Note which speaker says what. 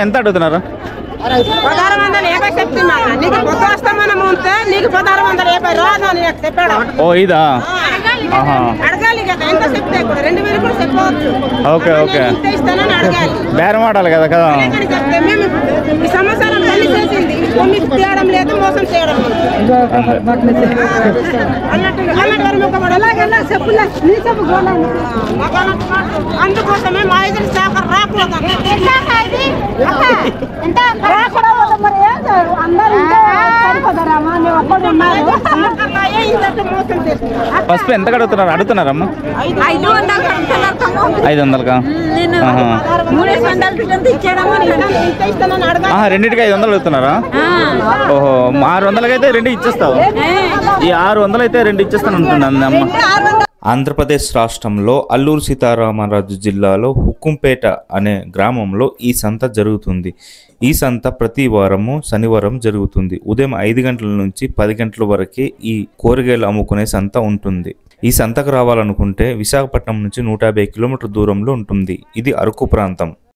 Speaker 1: ఎంత అడుగుతున్నారు?
Speaker 2: 1650 చెప్తున్నా. నీకు కొత్త వస్తామని ఉంటే నీకు 1650 రాదు అని చెప్పాడు.
Speaker 1: ఓ ఇదా?
Speaker 2: అడగాలి కదా, ఎంత చెప్తే 2000 కూడా చెప్పవచ్చు.
Speaker 1: ఓకే ఓకే,
Speaker 2: ఇస్తానని అడగాలి,
Speaker 1: బేరం ఆడాలి కదా కదా.
Speaker 2: చెప్తే మేము ఈ సంవత్సరం తల్లి చేసింది, కొన్ని తేయడం లేదు, మోసం చేయడం అందుకోసమే మా ఐదు శాఖ రాకూడదు.
Speaker 1: పసుపు ఎంత అడుగుతున్నారమ్మా? 500కా? రెండింటికి 500 అడుగుతున్నారా? ఓహో, 600కి అయితే 2 ఇచ్చేస్తావు. ఈ 600 అయితే 2 ఇచ్చేస్తాను అంటుంది అమ్మ. ఆంధ్రప్రదేశ్ రాష్ట్రంలో అల్లూరు సీతారామరాజు జిల్లాలో హుక్కుంపేట అనే గ్రామంలో ఈ సంత జరుగుతుంది. ఈ సంత ప్రతి వారము శనివారం జరుగుతుంది. ఉదయం 5 గంటల నుంచి 10 గంటల వరకే ఈ కూరగాయలు అమ్ముకునే సంత ఉంటుంది. ఈ సంతకు రావాలనుకుంటే విశాఖపట్నం నుంచి 150 కిలోమీటర్ల దూరంలో ఉంటుంది. ఇది అరకు ప్రాంతం.